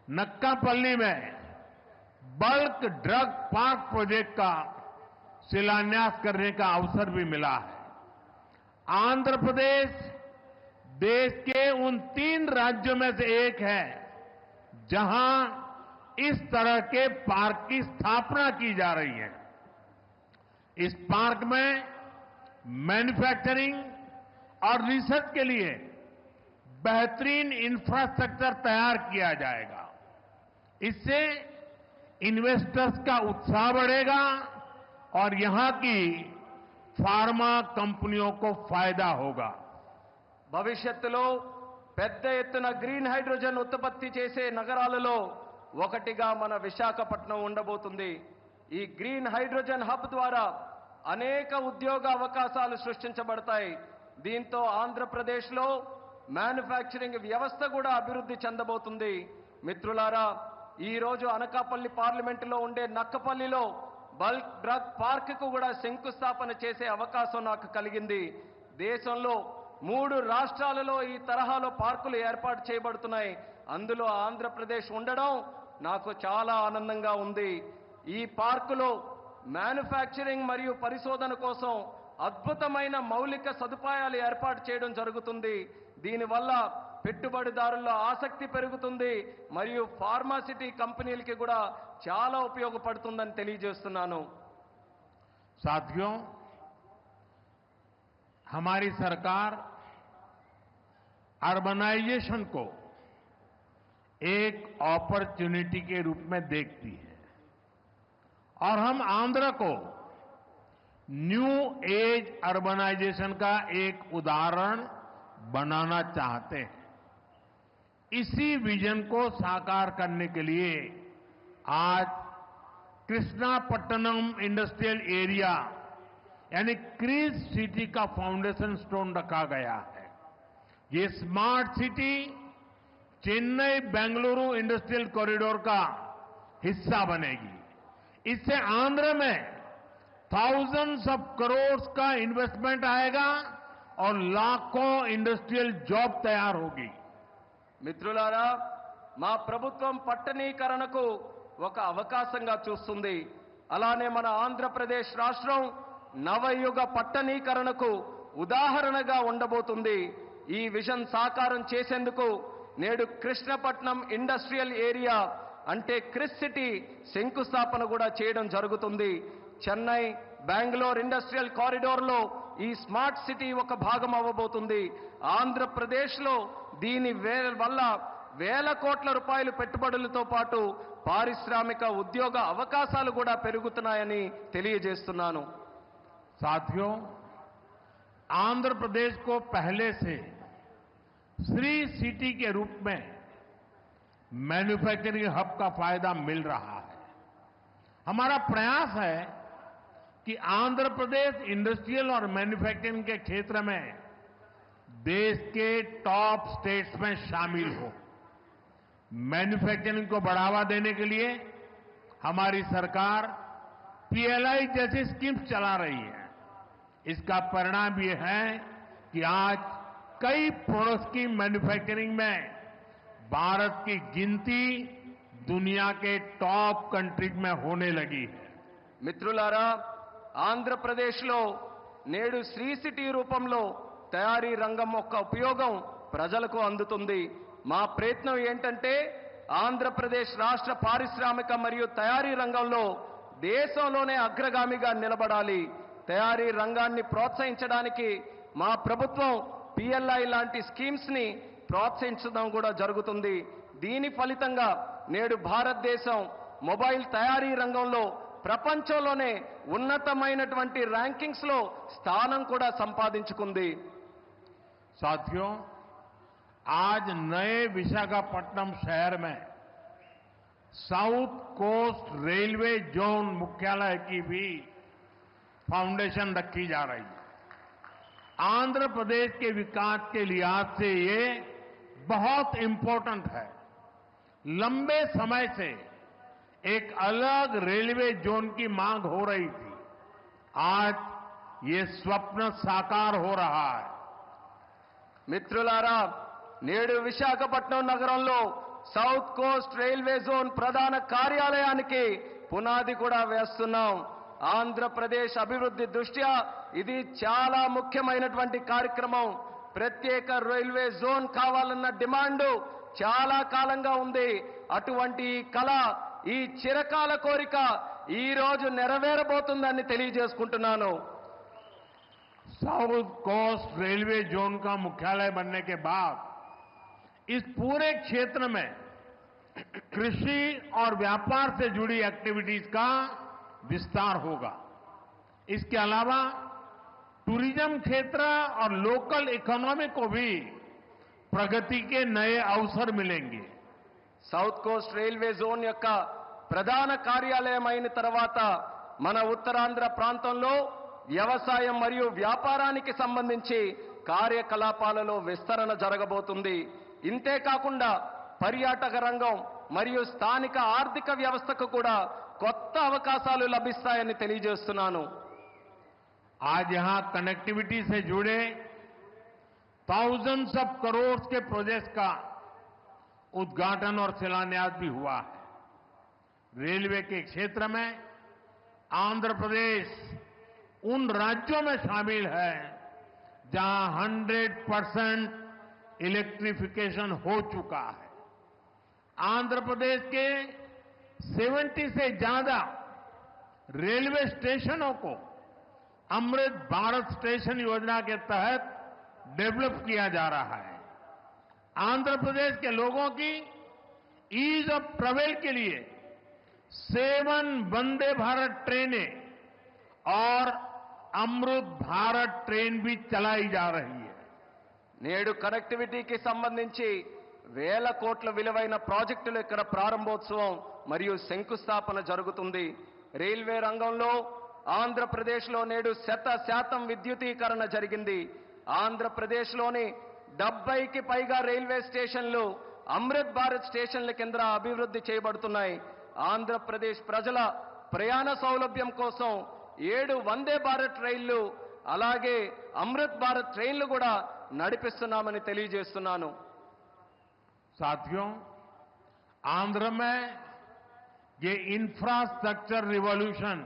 नक्कापल्ली में bulk drug park project का शिलान्यास करने का अवसर भी मिला है। आंध्र प्रदेश देश के उन 3 राज्यों में से एक है जहां इस तरह के पार्क की स्थापना की जा रही है। इस पार्क में मैन्युफैक्चरिंग और रिसर्च के लिए बेहतरीन इंफ्रास्ट्रक्चर तैयार किया जाएगा। इससे इन्वेस्टर्स का उत्साह बढ़ेगा और यहां की फार्मा कंपनियों को फायदा होगा। భవిష్యత్తులో పెద్ద ఎత్తున గ్రీన్ హైడ్రోజన్ ఉత్పత్తి చేసే నగరాలలో ఒకటిగా మన విశాఖపట్నం ఉండబోతుంది. ఈ గ్రీన్ హైడ్రోజన్ హబ్ ద్వారా అనేక ఉద్యోగ అవకాశాలు సృష్టించబడతాయి. దీంతో ఆంధ్రప్రదేశ్లో మ్యానుఫ్యాక్చరింగ్ వ్యవస్థ కూడా అభివృద్ధి చెందబోతుంది. మిత్రులారా, ఈ రోజు అనకాపల్లి పార్లమెంటులో ఉండే నక్కపల్లిలో బల్క్ డ్రగ్ పార్క్ కు కూడా శంకుస్థాపన చేసే అవకాశం నాకు కలిగింది. దేశంలో 3 రాష్ట్రాలలో ఈ తరహాలో పార్కులు ఏర్పాటు చేయబడుతున్నాయి. అందులో ఆంధ్రప్రదేశ్ ఉండడం నాకు చాలా ఆనందంగా ఉంది. ఈ పార్కులో మ్యానుఫ్యాక్చరింగ్ మరియు పరిశోధన కోసం అద్భుతమైన మౌలిక సదుపాయాలు ఏర్పాటు చేయడం జరుగుతుంది. దీనివల్ల పెట్టుబడిదారుల్లో ఆసక్తి పెరుగుతుంది మరియు ఫార్మాసిటీ కంపెనీలకి కూడా చాలా ఉపయోగపడుతుందని తెలియజేస్తున్నాను. साथियों, हमारी सरकार अर्बनाइजेशन को एक अपॉर्चुनिटी के रूप में देखती है और हम आंध्र को न्यू एज अर्बनाइजेशन का एक उदाहरण बनाना चाहते हैं। इसी विजन को साकार करने के लिए आज कृष्णापट्टनम इंडस्ट्रियल एरिया यानी क्रीज सिटी का फाउंडेशन स्टोन रखा गया है। ये smart city Chennai Bengaluru industrial corridor का हिस्सा बनेगी। इससे आंध्र में थाउजेंड्स ऑफ करोड़ का इन्वेस्टमेंट आएगा और लाखों इंडस्ट्रियल जॉब तैयार होगी। మిత్రులారా, మా ప్రభుత్వం పట్టణీకరణకు ఒక అవకాశంగా చూస్తుంది. అలానే మన ఆంధ్రప్రదేశ్ రాష్ట్రం నవయుగ పట్టణీకరణకు ఉదాహరణగా ఉండబోతుంది. ఈ విజన్ సాకారం చేసేందుకు నేడు కృష్ణపట్నం ఇండస్ట్రియల్ ఏరియా అంటే క్రిస్ సిటీ శంకుస్థాపన కూడా చేయడం జరుగుతుంది. చెన్నై బెంగళూరు ఇండస్ట్రియల్ కారిడోర్లో ఈ స్మార్ట్ సిటీ ఒక భాగం అవ్వబోతుంది. ఆంధ్రప్రదేశ్లో దీని వల్ల వేల కోట్ల రూపాయల పెట్టుబడులతో పాటు పారిశ్రామిక ఉద్యోగ అవకాశాలు కూడా పెరుగుతున్నాయని తెలియజేస్తున్నాను. साथियों, आंध्र प्रदेश को पहले से श्री सिटी के रूप में मैन्युफैक्चरिंग हब का फायदा मिल रहा है। हमारा प्रयास है कि आंध्र प्रदेश इंडस्ट्रियल और मैन्युफैक्चरिंग के क्षेत्र में देश के टॉप स्टेट्स में शामिल हो। मैन्युफैक्चरिंग को बढ़ावा देने के लिए हमारी सरकार पीएलआई जैसी स्कीम्स चला रही है। इसका परिणाम यह है कि आज कई प्रोडक्ट्स की मैन्युफैक्चरिंग में भारत की गिनती दुनिया के टॉप कंट्रीज में होने लगी है। మిత్రులారా, ఆంధ్రప్రదేశ్లో నేడు శ్రీ సిటీ రూపంలో తయారీ రంగం యొక్క ఉపయోగం ప్రజలకు అందుతుంది. మా ప్రయత్నం ఏంటంటే ఆంధ్రప్రదేశ్ రాష్ట్ర పారిశ్రామిక మరియు తయారీ రంగంలో దేశంలోనే అగ్రగామిగా నిలబడాలి. తయారీ రంగాన్ని ప్రోత్సహించడానికి మా ప్రభుత్వం పిఎల్ఐ లాంటి స్కీమ్స్ ని ప్రోత్సహించడం కూడా జరుగుతుంది. దీని ఫలితంగా నేడు భారతదేశం మొబైల్ తయారీ రంగంలో ప్రపంచంలోనే ఉన్నతమైనటువంటి ర్యాంకింగ్స్ లో స్థానం కూడా సంపాదించుకుంది. साथियों, आज नए विशाखापट्टनम शहर में साउथ कोस्ट रेलवे जोन मुख्यालय की भी फाउंडेशन रखी जा रही है। आंध्र प्रदेश के विकास के लिहाज से ये बहुत इंपॉर्टेंट है। लंबे समय से एक अलग रेलवे जोन की मांग हो रही थी। आज ये स्वप्न साकार हो रहा है। మిత్రులారా, నేడు విశాఖపట్నం నగరంలో సౌత్ కోస్ట్ రైల్వే జోన్ ప్రధాన కార్యాలయానికి పునాది కూడా వేస్తున్నాం. ఆంధ్రప్రదేశ్ అభివృద్ధి దృష్ట్యా ఇది చాలా ముఖ్యమైనటువంటి కార్యక్రమం. ప్రత్యేక రైల్వే జోన్ కావాలన్న డిమాండ్ చాలా కాలంగా ఉంది. అటువంటి ఈ కళ, ఈ చిరకాల కోరిక ఈ రోజు నెరవేరబోతుందని తెలియజేసుకుంటున్నాను. साउथ कोस्ट रेलवे जोन का मुख्यालय बनने के बाद इस पूरे क्षेत्र में कृषि और व्यापार से जुड़ी एक्टिविटीज का विस्तार होगा. इसके अलावा टूरिज्म क्षेत्र और लोकल इकोनॉमी को भी प्रगति के नए अवसर मिलेंगे. సౌత్ కోస్ట్ రైల్వే జోన్ యొక్క ప్రధాన కార్యాలయం అయిన తర్వాత మన ఉత్తరాంధ్ర ప్రాంతంలో వ్యవసాయం మరియు వ్యాపారానికి సంబంధించి కార్యకలాపాలలో విస్తరణ జరగబోతుంది. ఇంతే కాకుండా పర్యాటక రంగం మరియు స్థానిక ఆర్థిక వ్యవస్థకు కూడా కొత్త అవకాశాలు లభిస్తాయని తెలియజేస్తున్నాను. आज यहां कनेक्टिविटी से जुड़े thousands ऑफ करोड़ के प्रोजेक्ट्स का उद्घाटन और शिलान्यास भी हुआ है. रेलवे के क्षेत्र में आंध्र प्रदेश उन राज्यों में शामिल है जहां 100% इलेक्ट्रिफिकेशन हो चुका है. आंध्र प्रदेश के 70 से ज्यादा रेलवे स्टेशनों को अमृत भारत स्टेशन योजना के तहत डेवलप किया जा रहा है. आंध्र प्रदेश के लोगों की ईज ऑफ ट्रेवल के लिए 7 वंदे भारत ट्रेनें और अमृत भारत ट्रेन भी चलाई जा रही है. నేడు కనెక్టివిటీకి సంబంధించి వేల కోట్ల విలువైన ప్రాజెక్టులు ఇక్కడ ప్రారంభోత్సవం మరియు శంకుస్థాపన జరుగుతుంది. రైల్వే రంగంలో ఆంధ్రప్రదేశ్లో నేడు 100% విద్యుతీకరణ జరిగింది. ఆంధ్రప్రదేశ్లోని 70కి పైగా రైల్వే స్టేషన్లు అమృత్ భారత్ స్టేషన్ల కింద అభివృద్ధి చేయబడుతున్నాయి. ఆంధ్రప్రదేశ్ ప్రజల ప్రయాణ సౌలభ్యం కోసం 7 వందే భారత్ రైళ్లు అలాగే అమృత్ భారత్ ట్రైన్లు కూడా నడిపిస్తున్నామని తెలియజేస్తున్నాను. साथियों, आंध्र में ये infrastructure revolution,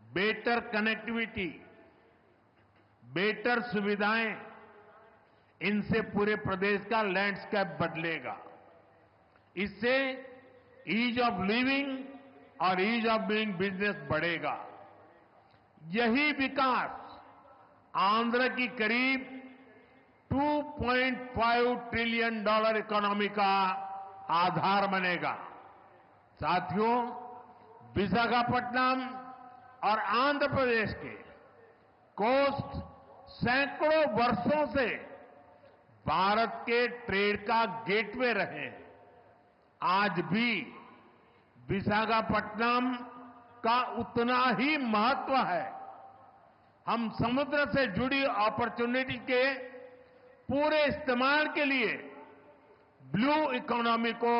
better connectivity, better सुविधाएं, इनसे पूरे प्रदेश का लैंडस्केप बदलेगा. इससे ईज ऑफ लिविंग और ईज ऑफ डूइंग बिजनेस बढ़ेगा. यही विकास आंध्र की करीब $2.5 ट्रिलियन इकोनॉमी का आधार बनेगा. साथियों, विशाखापट्टनम और आंध्र प्रदेश के कोस्ट सैकड़ों वर्षों से भारत के ट्रेड का गेटवे रहे हैं. आज भी विशाखापट्टनम का उतना ही महत्व है. हम समुद्र से जुड़ी अपॉर्चुनिटी के पूरे इस्तेमाल के लिए ब्लू इकोनॉमी को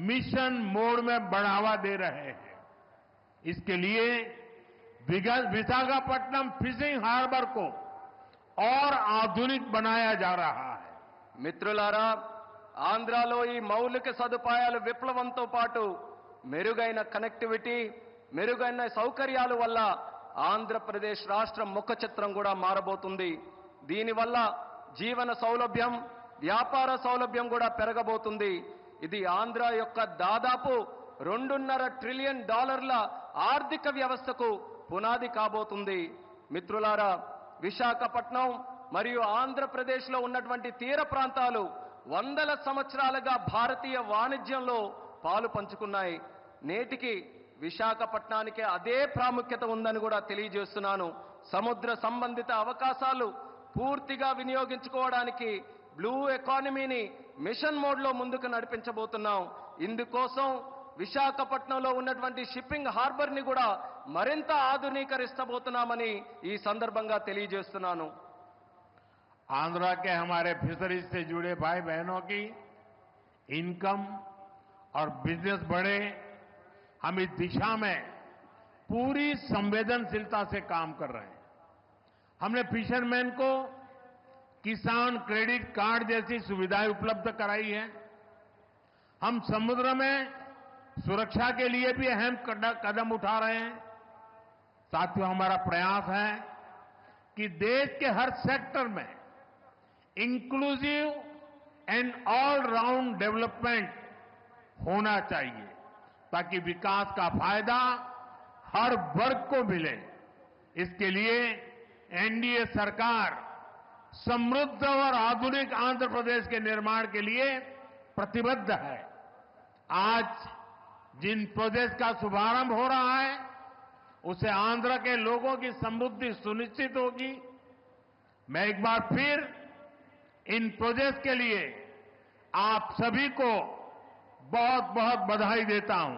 मिशन मोड में बढ़ावा दे रहे हैं. इसके लिए विशाखापट्टनम फिशिंग हार्बर को और आधुनिक बनाया जा रहा है. మిత్రులారా, ఆంధ్రాలో ఈ మౌలిక సదుపాయాల విప్లవంతో పాటు మెరుగైన కనెక్టివిటీ, మెరుగైన సౌకర్యాల వల్ల ఆంధ్రప్రదేశ్ రాష్ట్ర ముఖ చిత్రం కూడా మారబోతుంది. దీనివల్ల జీవన సౌలభ్యం, వ్యాపార సౌలభ్యం కూడా పెరగబోతుంది. ఇది ఆంధ్ర యొక్క దాదాపు $2.5 ట్రిలియన్ ఆర్థిక వ్యవస్థకు పునాది కాబోతుంది. మిత్రులారా, విశాఖపట్నం మరియు ఆంధ్రప్రదేశ్లో ఉన్నటువంటి తీర ప్రాంతాలు వందల సంవత్సరాలుగా భారతీయ వాణిజ్యంలో పాలు పంచుకున్నాయి. నేటికి విశాఖపట్నానికి అదే ప్రాముఖ్యత ఉందని కూడా తెలియజేస్తున్నాను. సముద్ర సంబంధిత అవకాశాలు పూర్తిగా వినియోగించుకోవడానికి బ్లూ ఎకానమీని మిషన్ మోడ్లో ముందుకు నడిపించబోతున్నాం. ఇందుకోసం విశాఖపట్నంలో ఉన్నటువంటి షిప్పింగ్ హార్బర్ని కూడా మరింత ఆధునీకరిస్తబోతున్నామని ఈ సందర్భంగా తెలియజేస్తున్నాను. आंध्र के हमारे फिशरीज से जुड़े भाई बहनों की इनकम और बिजनेस बढ़े, हम इस दिशा में पूरी संवेदनशीलता से काम कर रहे हैं. हमने फिशरमैन को किसान क्रेडिट कार्ड जैसी सुविधाएं उपलब्ध कराई है। हम समुद्र में सुरक्षा के लिए भी अहम कदम उठा रहे हैं। साथियों, हमारा प्रयास है कि देश के हर सेक्टर में inclusive and all round development होना चाहिए, ताकि विकास का फायदा हर वर्ग को मिले। इसके लिए एनडीए सरकार समृद्ध और आधुनिक आंध्र प्रदेश के निर्माण के लिए प्रतिबद्ध है। आज जिन प्रोजेक्ट का शुभारंभ हो रहा है, उसे आंध्र के लोगों की समृद्धि सुनिश्चित होगी। मैं एक बार फिर इन प्रोजेक्ट के लिए आप सभी को बहुत बहुत बधाई देता हूं।